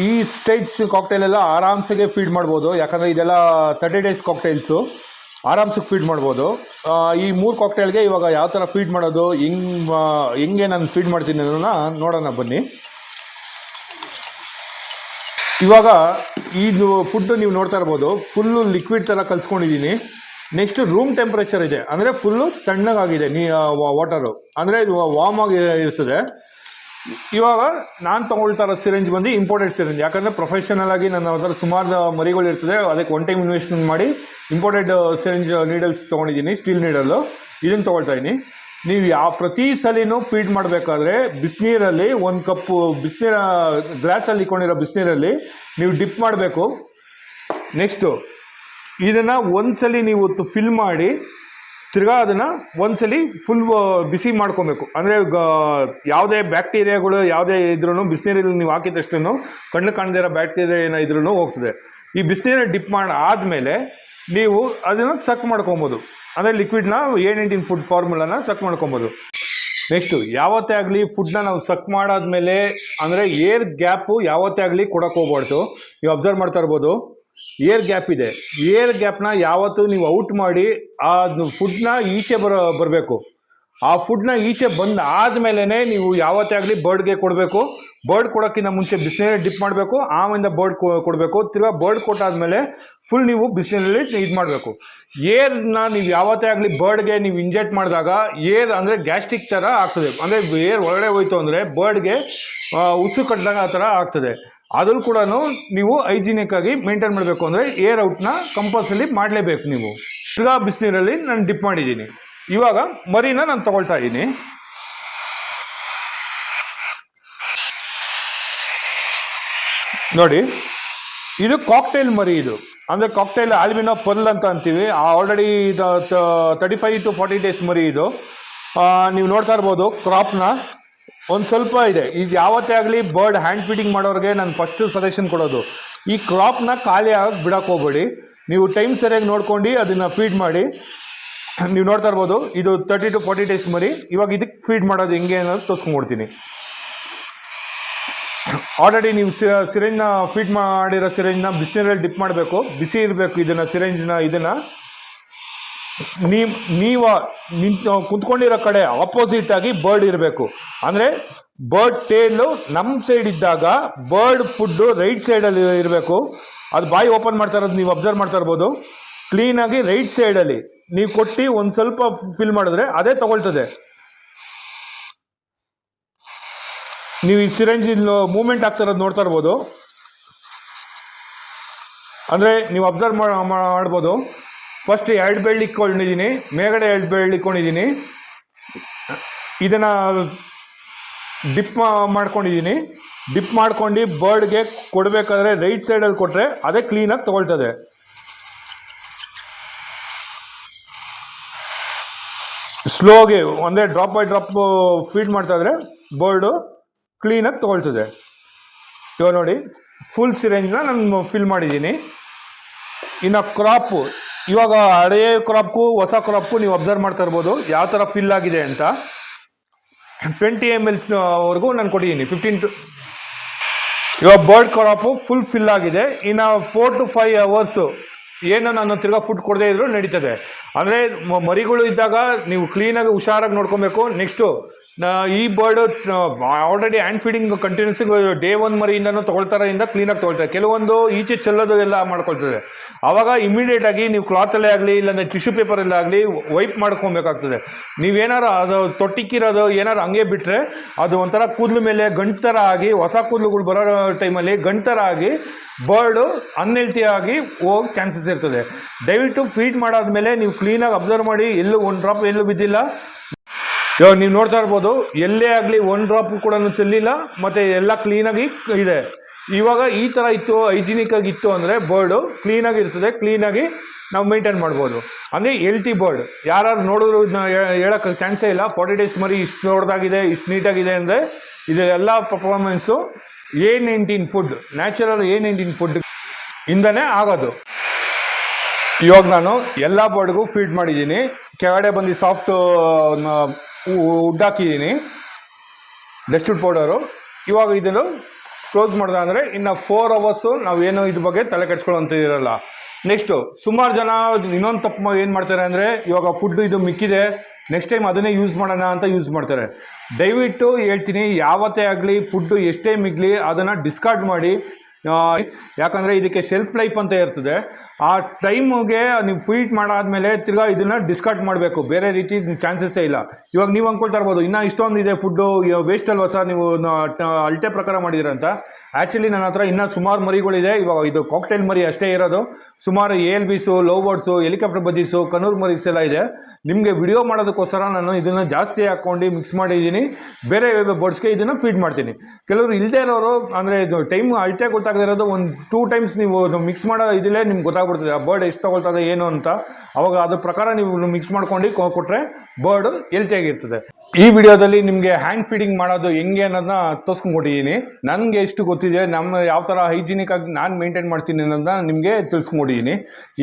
ಈ ಸ್ಟೇಜ್ ಕಾಕ್ಟೈಲೆಲ್ಲ ಆರಾಮ್ಸೆಗೆ ಫೀಡ್ ಮಾಡ್ಬೋದು. ಯಾಕಂದರೆ ಇದೆಲ್ಲ 30 days ಕಾಕ್ಟೈಲ್ಸು, ಆರಾಮ್ಸಕ್ಕೆ ಫೀಡ್ ಮಾಡ್ಬೋದು. ಈ 3 ಕಾಕ್ಟೈಲ್ಗೆ ಇವಾಗ ಯಾವ ಥರ ಫೀಡ್ ಮಾಡೋದು, ಹೆಂಗೆ ನಾನು ಫೀಡ್ ಮಾಡ್ತೀನಿ ಅನ್ನೋದನ್ನ ನೋಡೋಣ ಬನ್ನಿ. ಇವಾಗ ಇದು ಫುಡ್ಡು ನೀವು ನೋಡ್ತಾ ಇರ್ಬೋದು, ಫುಲ್ಲು ಲಿಕ್ವಿಡ್ ಥರ ಕಲಿಸ್ಕೊಂಡಿದ್ದೀನಿ. ನೆಕ್ಸ್ಟ್ ರೂಮ್ ಟೆಂಪ್ರೇಚರ್ ಇದೆ, ಅಂದರೆ ಫುಲ್ಲು ತಣ್ಣಗಾಗಿದೆ ವಾಟರು, ಅಂದರೆ ವಾರ್ಮ್ ಆಗಿ ಇರ್ತದೆ. ಇವಾಗ ನಾನು ತೊಗೊಳ್ತಾ ಇರೋ ಸಿರೆಂಜ್ ಬಂದು ಇಂಪೋರ್ಟೆಡ್ ಸಿರೆಂಜ್. ಯಾಕಂದರೆ ಪ್ರೊಫೆಷನಲ್ ಆಗಿ ನನ್ನ ಹತ್ರ ಸುಮಾರು ಮರಿಗಳು ಇರ್ತದೆ, ಅದಕ್ಕೆ ಒನ್ ಟೈಮ್ ಇನ್ವೆಸ್ಟ್ಮೆಂಟ್ ಮಾಡಿ ಇಂಪೋರ್ಟೆಡ್ ಸಿರೆಂಜ್ ನೀಡಲ್ಸ್ ತೊಗೊಂಡಿದ್ದೀನಿ, ಸ್ಟೀಲ್ ನೀಡಲ್ಲು. ಇದನ್ನು ತೊಗೊಳ್ತಾ ಇದ್ದೀನಿ. ನೀವು ಪ್ರತಿ ಸಲಿನೂ ಫೀಡ್ ಮಾಡಬೇಕಾದ್ರೆ ಬಿಸಿನೀರಲ್ಲಿ 1 ಕಪ್ಪು ಗ್ಲಾಸಲ್ಲಿ ಇಟ್ಕೊಂಡಿರೋ ಬಿಸಿನೀರಲ್ಲಿ ನೀವು ಡಿಪ್ ಮಾಡಬೇಕು. ನೆಕ್ಸ್ಟು ಇದನ್ನು ಒಂದ್ಸಲಿ ನೀವು ಫಿಲ್ ಮಾಡಿ ತಿರ್ಗಾ ಅದನ್ನು ಒಂದ್ಸಲಿ ಫುಲ್ ಬಿಸಿ ಮಾಡ್ಕೊಬೇಕು. ಅಂದರೆ ಯಾವುದೇ ಬ್ಯಾಕ್ಟೀರಿಯಾಗಳು ಯಾವುದೇ ಇದ್ರೂ ಬಿಸಿನೀರಲ್ಲಿ ನೀವು ಹಾಕಿದಷ್ಟು ಕಣ್ಣು ಕಾಣದೇ ಇರೋ ಬ್ಯಾಕ್ಟೀರಿಯಾ ಏನೋ ಇದ್ರೂ ಹೋಗ್ತದೆ. ಈ ಬಿಸಿನೀರಲ್ಲಿ ಡಿಪ್ ಮಾಡಿ ಆದಮೇಲೆ ನೀವು ಅದನ್ನು ಸಕ್ ಮಾಡ್ಕೊಬೋದು. ಅಂದರೆ ಲಿಕ್ವಿಡ್ನ A19 ಫುಡ್ ಫಾರ್ಮುಲಾನ ಸಕ್ ಮಾಡ್ಕೊಬೋದು. ನೆಕ್ಸ್ಟು ಯಾವತ್ತೇ ಆಗಲಿ ಫುಡ್ನ ನಾವು ಸಕ್ ಮಾಡಾದ್ಮೇಲೆ ಅಂದರೆ ಏರ್ ಗ್ಯಾಪು ಯಾವತ್ತೇ ಆಗಲಿ ಕೊಡೋಕೆ ಹೋಗ್ಬಾರ್ದು. ನೀವು ಅಬ್ಸರ್ವ್ ಮಾಡ್ತಾ ಇರ್ಬೋದು, ಏರ್ ಗ್ಯಾಪ್ ಇದೆ. ಏರ್ ಗ್ಯಾಪ್ನ ಯಾವತ್ತೂ ನೀವು ಔಟ್ ಮಾಡಿ ಆ ಫುಡ್ನ ಈಚೆ ಬರಬೇಕು. ಆ ಫುಡ್ನ ಈಚೆ ಬಂದು ಆದಮೇಲೆ ನೀವು ಯಾವತ್ತೇ ಆಗಲಿ ಬರ್ಡ್ಗೆ ಕೊಡಬೇಕು. ಬರ್ಡ್ ಕೊಡೋಕ್ಕಿಂತ ಮುಂಚೆ ಬಿಸಿನೀರಲ್ಲಿ ಡಿಪ್ ಮಾಡಬೇಕು, ಆಮೇಲೆ ಬರ್ಡ್ ಕೊಡಬೇಕು. ತಿರ್ಗಾ ಬರ್ಡ್ ಕೊಟ್ಟಾದಮೇಲೆ ಫುಲ್ ನೀವು ಬಿಸಿನೀರಲ್ಲಿ ಇದು ಮಾಡಬೇಕು. ಏರ್ನ ನೀವು ಯಾವತ್ತೇ ಆಗಲಿ ಬರ್ಡ್ಗೆ ನೀವು ಇಂಜೆಕ್ಟ್ ಮಾಡಿದಾಗ ಏರ್ ಅಂದರೆ ಗ್ಯಾಸ್ಟ್ರಿಕ್ ಥರ ಆಗ್ತದೆ. ಅಂದರೆ ಏರ್ ಒಳಗಡೆ ಹೋಯ್ತು ಅಂದರೆ ಬರ್ಡ್ಗೆ ಉಸು ಕಟ್ಟಿದಾಗ ಆ ಥರ ಆಗ್ತದೆ. ಅದ್ರೂ ಕೂಡ ನೀವು ಹೈಜಿನಿಕ್ ಆಗಿ ಮೇಂಟೈನ್ ಮಾಡಬೇಕು. ಅಂದರೆ ಏರ್ ಔಟ್ನ ಕಂಪಲ್ಸರಿ ಮಾಡಲೇಬೇಕು ನೀವು. ತಿರ್ಗಾ ಬಿಸಿನೀರಲ್ಲಿ ನಾನು ಡಿಪ್ ಮಾಡಿದ್ದೀನಿ. ಇವಾಗ ಮರಿನ ನಾನು ತಗೊಳ್ತಾ ಇದ್ದೀನಿ. ನೋಡಿ, ಇದು ಕಾಕ್ಟೈಲ್ ಮರಿ. ಇದು ಅಂದರೆ ಕಾಕ್ಟೈಲ್ ಆಲ್ಬಿನೋ ಪರ್ಲ್ ಅಂತ ಅಂತೀವಿ. ಆಲ್ರೆಡಿ 35 to 40 days ಮರಿ ಇದು. ನೀವು ನೋಡ್ತಾ ಇರ್ಬೋದು ಕ್ರಾಪ್ನ. ಒಂದು ಸ್ವಲ್ಪ ಇದೆ. ಇದು ಯಾವತ್ತೇ ಆಗಲಿ ಬರ್ಡ್ ಹ್ಯಾಂಡ್ ಫೀಡಿಂಗ್ ಮಾಡೋರಿಗೆ ನಾನು ಫಸ್ಟ್ ಸಜೆಷನ್ ಕೊಡೋದು, ಈ ಕ್ರಾಪ್ನ ಖಾಲಿ ಆಗಿ ಬಿಡಕ್ಕೆ ಹೋಗ್ಬೇಡಿ. ನೀವು ಟೈಮ್ ಸರಿಯಾಗಿ ನೋಡ್ಕೊಂಡು ಅದನ್ನು ಫೀಡ್ ಮಾಡಿ. ನೀವು ನೋಡ್ತಾ ಇರ್ಬೋದು, ಇದು 30 to 40 ಡೇಸ್ ಮರಿ. ಇವಾಗ ಇದಕ್ಕೆ ಫೀಡ್ ಮಾಡೋದು ಹೆಂಗೆ ಅನ್ನೋದು ತೋರಿಸ್ಕೊಂಡ್ಬಿಡ್ತೀನಿ. ಆಲ್ರೆಡಿ ನೀವು ಸಿರಿಂಜ್ನ ಫೀಡ್ ಮಾಡಿರೋ ಸಿರಿಂಜ್ನ ಬಿಸಿನೀರಲ್ಲಿ ಡಿಪ್ ಮಾಡಬೇಕು, ಬಿಸಿ ಇರಬೇಕು. ಇದನ್ನು ನೀವು ಕುಂತ್ಕೊಂಡಿರೋ ಕಡೆ ಆಪೋಸಿಟ್ ಆಗಿ ಬರ್ಡ್ ಇರಬೇಕು. ಅಂದರೆ ಬರ್ಡ್ ಟೇಲು ನಮ್ಮ ಸೈಡ್ ಇದ್ದಾಗ ಬರ್ಡ್ ಫುಡ್ಡು ರೈಟ್ ಸೈಡಲ್ಲಿ ಇರಬೇಕು. ಅದು ಬಾಯಿ ಓಪನ್ ಮಾಡ್ತಾ ಇರೋದು ನೀವು ಅಬ್ಸರ್ವ್ ಮಾಡ್ತಾ ಇರ್ಬೋದು. ಕ್ಲೀನಾಗಿ ರೈಟ್ ಸೈಡಲ್ಲಿ ನೀವು ಕೊಟ್ಟು ಒಂದು ಸ್ವಲ್ಪ ಫಿಲ್ ಮಾಡಿದ್ರೆ ಅದೇ ತಗೊಳ್ತದೆ. ನೀವು ಈ ಸಿರಿಂಜ್ ಮೂವ್ಮೆಂಟ್ ಆಗ್ತಾ ಇರೋದು ನೋಡ್ತಾ ಇರ್ಬೋದು. ಅಂದರೆ ನೀವು ಅಬ್ಸರ್ವ್ ಮಾಡ್ಬೋದು. ಫಸ್ಟ್ 2 ಬೆಳ್ಳಿ ಇಟ್ಕೊಂಡಿದ್ದೀನಿ, ಮೇಲ್ಗಡೆ 2 ಬೆಳ್ಳಿ ಇಟ್ಕೊಂಡಿದ್ದೀನಿ. ಇದನ್ನು ಡಿಪ್ ಮಾಡ್ಕೊಂಡಿದ್ದೀನಿ. ಡಿಪ್ ಮಾಡ್ಕೊಂಡು ಬರ್ಡ್ಗೆ ಕೊಡಬೇಕಾದ್ರೆ ರೈಟ್ ಸೈಡಲ್ಲಿ ಕೊಟ್ಟರೆ ಅದೇ ಕ್ಲೀನಾಗಿ ತಗೊಳ್ತದೆ. ಸ್ಲೋಗೆ ಅಂದರೆ ಡ್ರಾಪ್ ಬೈ ಡ್ರಾಪ್ ಫೀಡ್ ಮಾಡ್ತಾ ಇದ್ರೆ ಬರ್ಡು ಕ್ಲೀನಾಗಿ ತೊಗೊಳ್ತದೆ. ಇವಾಗ ನೋಡಿ, ಫುಲ್ ಸಿರೇಂಜ್ನ ನಾನು ಫಿಲ್ ಮಾಡಿದ್ದೀನಿ. ಇನ್ನು ಕ್ರಾಪು, ಇವಾಗ ಹಳೆಯ ಕ್ರಾಪ್ಗೂ ಹೊಸ ಕ್ರಾಪ್ಗೂ ನೀವು ಅಬ್ಸರ್ವ್ ಮಾಡ್ತಾ ಇರ್ಬೋದು ಯಾವ ಥರ ಫಿಲ್ ಆಗಿದೆ ಅಂತ. 20 ml ವರೆಗೂ ನಾನು ಕೊಟ್ಟಿದ್ದೀನಿ. 15 to ಇವಾಗ ಬರ್ಡ್ ಕ್ರಾಪು ಫುಲ್ ಫಿಲ್ ಆಗಿದೆ. ಇನ್ನು 4 to 5 ಅವರ್ಸು ಏನು ನಾನು ತಿರ್ಗಾ ಫುಡ್ ಕೊಡದೇ ಇದ್ರೂ ನಡೀತದೆ. ಅಂದರೆ ಮರಿಗಳು ಇದ್ದಾಗ ನೀವು ಕ್ಲೀನಾಗಿ ಹುಷಾರಾಗಿ ನೋಡ್ಕೊಬೇಕು. ನೆಕ್ಸ್ಟು ಈ bird already hand feeding continues day 1 ಮರಿಯಿಂದನೂ ತೊಗೊಳ್ತಾರಿಂದ ಕ್ಲೀನಾಗಿ ತೊಗೊಳ್ತಾರೆ. ಕೆಲವೊಂದು ಈಚೆ ಚೆಲ್ಲೋದು ಎಲ್ಲ ಮಾಡ್ಕೊಳ್ತದೆ. ಆವಾಗ ಇಮಿಡಿಯೇಟಾಗಿ ನೀವು ಕ್ಲಾತಲ್ಲೇ ಆಗಲಿ ಇಲ್ಲಾಂದರೆ ಟಿಶ್ಯೂ ಪೇಪರಲ್ಲೇ ಆಗಲಿ ವೈಪ್ ಮಾಡ್ಕೊಬೇಕಾಗ್ತದೆ. ನೀವೇನಾರು ಅದು ತೊಟ್ಟಿಕ್ಕಿರೋದು ಏನಾರು ಹಂಗೆ ಬಿಟ್ಟರೆ ಅದು ಒಂಥರ ಕೂದಲು ಮೇಲೆ ಗಂಟು ಥರ ಆಗಿ, ಹೊಸ ಕೂದಲುಗಳು ಬರೋ ಟೈಮಲ್ಲಿ ಗಂಟು ಥರ ಆಗಿ ಬರ್ಡು ಅನ್ಹೆಲ್ತಿಯಾಗಿ ಹೋಗೋ ಚಾನ್ಸಸ್ ಇರ್ತದೆ. ದಯವಿಟ್ಟು ಫೀಡ್ ಮಾಡಾದ್ಮೇಲೆ ನೀವು ಕ್ಲೀನಾಗಿ ಅಬ್ಸರ್ವ್ ಮಾಡಿ, ಎಲ್ಲೂ 1 ಡ್ರಾಪ್ ಎಲ್ಲೂ ಬಿದ್ದಿಲ್ಲ. ಇವಾಗ ನೀವು ನೋಡ್ತಾ ಇರ್ಬೋದು, ಎಲ್ಲೇ ಆಗಲಿ 1 ಡ್ರಾಪ್ ಕೂಡ ಚೆಲ್ಲಿಲ್ಲ, ಮತ್ತು ಎಲ್ಲ ಕ್ಲೀನಾಗಿ ಇದೆ. ಇವಾಗ ಈ ಥರ ಇತ್ತು, ಹೈಜಿನಿಕ್ ಆಗಿತ್ತು ಅಂದರೆ ಬರ್ಡು ಕ್ಲೀನಾಗಿ ಇರ್ತದೆ. ಕ್ಲೀನಾಗಿ ನಾವು ಮೇಂಟೈನ್ ಮಾಡ್ಬೋದು. ಅಂದರೆ ಹೆಲ್ತಿ ಬರ್ಡ್. ಯಾರು ನೋಡಿದ್ರು ಇದನ್ನ ಹೇಳೋಕ್ಕೆ ಚಾನ್ಸೇ ಇಲ್ಲ. 40 ಡೇಸ್ ಮರಿ ಇಷ್ಟು ದೊಡ್ಡದಾಗಿದೆ, ಇಷ್ಟು ನೀಟಾಗಿದೆ ಅಂದರೆ ಇದೆಲ್ಲ performance A19 food, natural A19 food ಇಂದನೇ ಆಗೋದು. ಇವಾಗ ನಾನು ಎಲ್ಲ ಬರ್ಡ್ಗೂ ಫೀಡ್ ಮಾಡಿದ್ದೀನಿ. ಕೆಳಗಡೆ ಬಂದು ಸಾಫ್ಟ್ ವುಡ್ ಹಾಕಿದ್ದೀನಿ, ಡಸ್ಟ್ವುಡ್ ಪೌಡರು. ಇವಾಗ ಇದನ್ನು ಕ್ಲೋಸ್ ಮಾಡಿದೆ ಅಂದರೆ ಇನ್ನು 4 ಅವರ್ಸು ನಾವೇನು ಇದ್ರ ಬಗ್ಗೆ ತಲೆ ಕೆಡ್ಸ್ಕೊಳ್ಳೋಂತ ಇರಲ್ಲ. ನೆಕ್ಸ್ಟು ಸುಮಾರು ಜನ ಇನ್ನೊಂದು ತಪ್ಪು ಏನು ಮಾಡ್ತಾರೆ ಅಂದರೆ, ಇವಾಗ ಫುಡ್ ಇದು ಮಿಕ್ಕಿದೆ, ನೆಕ್ಸ್ಟ್ ಟೈಮ್ ಅದನ್ನೇ ಯೂಸ್ ಮಾಡೋಣ ಅಂತ ಯೂಸ್ ಮಾಡ್ತಾರೆ. ದಯವಿಟ್ಟು ಹೇಳ್ತೀನಿ, ಯಾವತ್ತೇ ಆಗಲಿ ಫುಡ್ಡು ಎಷ್ಟೇ ಮಿಗಲಿ ಅದನ್ನು ಡಿಸ್ಕಾರ್ಡ್ ಮಾಡಿ. ಯಾಕಂದರೆ ಇದಕ್ಕೆ ಶೆಲ್ಫ್ ಲೈಫ್ ಅಂತ ಇರ್ತದೆ. ಆ ಟೈಮಿಗೆ ನೀವು ಫೀಡ್ ಮಾಡಾದ್ಮೇಲೆ ತಿರ್ಗಾ ಇದನ್ನು ಡಿಸ್ಕಾರ್ಡ್ ಮಾಡಬೇಕು. ಬೇರೆ ರೀತಿ ಚಾನ್ಸಸ್ಸೇ ಇಲ್ಲ. ಇವಾಗ ನೀವು ಅಂದ್ಕೊಳ್ತಾ ಇರ್ಬೋದು, ಇನ್ನೂ ಇಷ್ಟೊಂದು ಇದೆ ಫುಡ್ಡು ವೇಸ್ಟ್ ಅಲ್ವಾ ಸರ್ ನೀವು ಅಳತೆ ಪ್ರಕಾರ ಮಾಡಿದಿರಂತ. ಆ್ಯಕ್ಚುಲಿ ನನ್ನ ಹತ್ರ ಇನ್ನೂ ಸುಮಾರು ಮರಿಗಳಿದೆ. ಇವಾಗ ಇದು ಕಾಕ್ಟೈಲ್ ಮರಿ ಅಷ್ಟೇ ಇರೋದು. ಸುಮಾರು ALBs, love birds, helicopter budgies, conure ಮರೀಸ್ ಎಲ್ಲ ಇದೆ. ನಿಮಗೆ ವಿಡಿಯೋ ಮಾಡೋದಕ್ಕೋಸ್ಕರ ನಾನು ಇದನ್ನು ಜಾಸ್ತಿ ಹಾಕ್ಕೊಂಡು ಮಿಕ್ಸ್ ಮಾಡಿದ್ದೀನಿ. ಬೇರೆ ಬರ್ಡ್ಸ್ಗೆ ಇದನ್ನು ಫೀಡ್ ಮಾಡ್ತೀನಿ. ಕೆಲವರು ಇಲ್ಲದೇ ಇರೋರು, ಅಂದರೆ ಇದು ಟೈಮ್ ಅಳತೆ ಗೊತ್ತಾಗದಿರೋದು, 1-2 ಟೈಮ್ಸ್ ನೀವು ಮಿಕ್ಸ್ ಮಾಡೋ ಇದಿಲ್ಲೇ ನಿಮ್ಗೆ ಗೊತ್ತಾಗ್ಬಿಡ್ತದೆ ಆ ಬರ್ಡ್ ಎಷ್ಟು ತೊಗೊಳ್ತದೆ ಏನು ಅಂತ. ಅವಾಗ ಅದ್ರ ಪ್ರಕಾರ ನೀವು ಮಿಕ್ಸ್ ಮಾಡ್ಕೊಂಡು ಕೊಟ್ಟರೆ ಬರ್ಡು ಹೆಲ್ತಿಯಾಗಿರ್ತದೆ. ಈ ವಿಡಿಯೋದಲ್ಲಿ ನಿಮಗೆ ಹ್ಯಾಂಡ್ ಫೀಡಿಂಗ್ ಮಾಡೋದು ಹೆಂಗೆ ಅನ್ನೋದನ್ನ ತೋರಿಸ್ಕೊಂಡ್ಬಿಟ್ಟಿದ್ದೀನಿ. ನನಗೆ ಎಷ್ಟು ಗೊತ್ತಿದೆ, ನಮ್ಮ ಯಾವ ಥರ ಹೈಜಿನಿಕಾಗಿ ನಾನು ಮೇಂಟೈನ್ ಮಾಡ್ತೀನಿ ಅನ್ನೋದನ್ನ ನಿಮಗೆ ತಿಳಿಸ್ಕೊಂಡಿದ್ದೀನಿ.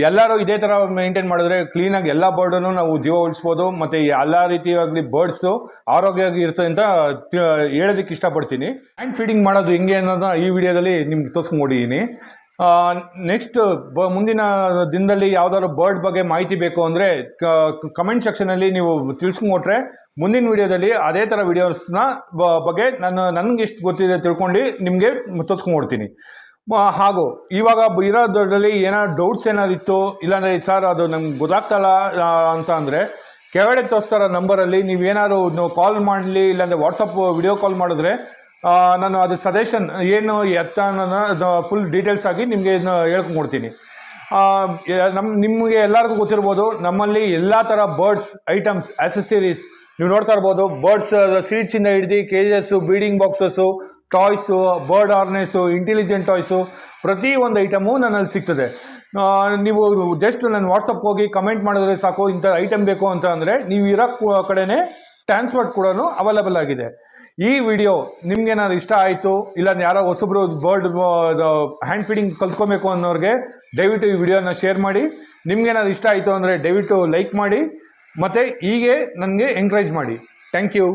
ಎಲ್ಲರೂ ಇದೇ ಥರ ಮೇಂಟೈನ್ ಮಾಡಿದ್ರೆ ಕ್ಲೀನಾಗಿ ಎಲ್ಲ ಬರ್ಡನ್ನು ನಾವು ಜೀವ ಉಳಿಸ್ಬೋದು. ಮತ್ತು ಎಲ್ಲ ರೀತಿಯಾಗಲಿ ಬರ್ಡ್ಸು ಆರೋಗ್ಯವಾಗಿ ಇರ್ತದೆ ಅಂತ ಹೇಳೋದಕ್ಕೆ ಇಷ್ಟಪಡ್ತೀನಿ. ಹ್ಯಾಂಡ್ ಫೀಡಿಂಗ್ ಮಾಡೋದು ಹೆಂಗೆ ಅನ್ನೋದನ್ನ ಈ ವಿಡಿಯೋದಲ್ಲಿ ನಿಮ್ಗೆ ತೋರಿಸ್ಕೊಂಡಿದ್ದೀನಿ. ನೆಕ್ಸ್ಟ್ ಮುಂದಿನ ದಿನದಲ್ಲಿ ಯಾವ್ದಾದ್ರು ಬರ್ಡ್ ಬಗ್ಗೆ ಮಾಹಿತಿ ಬೇಕು ಅಂದರೆ ಕಮೆಂಟ್ ಸೆಕ್ಷನಲ್ಲಿ ನೀವು ತಿಳಿಸ್ಕೊಂಡ್ರೆ ಮುಂದಿನ ವಿಡಿಯೋದಲ್ಲಿ ಅದೇ ಥರ ವಿಡಿಯೋಸ್ನ ಬಗ್ಗೆ ನನಗೆ ಎಷ್ಟು ಗೊತ್ತಿದೆ ತಿಳ್ಕೊಂಡು ನಿಮಗೆ ತೋರಿಸ್ಕೊಂಡ್ಬಿಡ್ತೀನಿ. ಹಾಗೂ ಇವಾಗ ಇರೋದ್ರಲ್ಲಿ ಏನಾದ್ರು ಡೌಟ್ಸ್ ಏನಾದಿತ್ತು, ಇಲ್ಲಾಂದರೆ ಸರ್ ಅದು ನಮ್ಗೆ ಗೊತ್ತಾಗ್ತಲ್ಲ ಅಂತ ಅಂದರೆ ಕೆಳಗಡೆ ತೋರಿಸ್ತಾರ ನಂಬರಲ್ಲಿ ನೀವೇನಾದ್ರು ಕಾಲ್ ಮಾಡಲಿ, ಇಲ್ಲಾಂದರೆ ವಾಟ್ಸಪ್ ವಿಡಿಯೋ ಕಾಲ್ ಮಾಡಿದ್ರೆ ನಾನು ಅದು ಸಜೆಷನ್ ಏನು ಎತ್ತ ಅನ್ನೋದನ್ನ ಫುಲ್ ಡೀಟೇಲ್ಸ್ ಆಗಿ ನಿಮಗೆ ಇದನ್ನ ಹೇಳ್ಕೊಂಡ್ಕೊಡ್ತೀನಿ. ನಿಮಗೆ ಎಲ್ಲರಿಗೂ ಗೊತ್ತಿರ್ಬೋದು, ನಮ್ಮಲ್ಲಿ ಎಲ್ಲ ಥರ ಬರ್ಡ್ಸ್ ಐಟಮ್ಸ್ ಆಕ್ಸೆಸರೀಸ್ ನೀವು ನೋಡ್ತಾ ಇರ್ಬೋದು. ಬರ್ಡ್ಸ್ ಸೀಡ್ಸಿಂದ ಹಿಡಿದು cages, breeding boxes, toys, bird harness, intelligent toys, ಪ್ರತಿ ಒಂದು ಐಟಮು ನನ್ನಲ್ಲಿ ಸಿಗ್ತದೆ. ನೀವು ಜಸ್ಟ್ ನನ್ನ ವಾಟ್ಸಪ್ಗೆ ಹೋಗಿ ಕಮೆಂಟ್ ಮಾಡಿದ್ರೆ ಸಾಕು, ಇಂಥ ಐಟಮ್ ಬೇಕು ಅಂತ ಅಂದರೆ ನೀವು ಇರೋ ಕಡೆನೇ ಟ್ರಾನ್ಸ್ಪೋರ್ಟ್ ಕೂಡ ಅವೈಲೇಬಲ್ ಆಗಿದೆ. ಈ ವಿಡಿಯೋ ನಿಮ್ಗೇನಾದ್ರು ಇಷ್ಟ ಆಯಿತು, ಇಲ್ಲ ಯಾರೋ ಹೊಸಬ್ರು ಬರ್ಡ್ ಹ್ಯಾಂಡ್ ಫೀಡಿಂಗ್ ಕಲ್ತ್ಕೊಬೇಕು ಅನ್ನೋರಿಗೆ ದಯವಿಟ್ಟು ಈ ವಿಡಿಯೋನ ಶೇರ್ ಮಾಡಿ. ನಿಮ್ಗೇನಾದ್ರು ಇಷ್ಟ ಆಯಿತು ಅಂದರೆ ದಯವಿಟ್ಟು ಲೈಕ್ ಮಾಡಿ, ಮತ್ತು ಹೀಗೆ ನನಗೆ ಎಂಕರೇಜ್ ಮಾಡಿ. Thank you.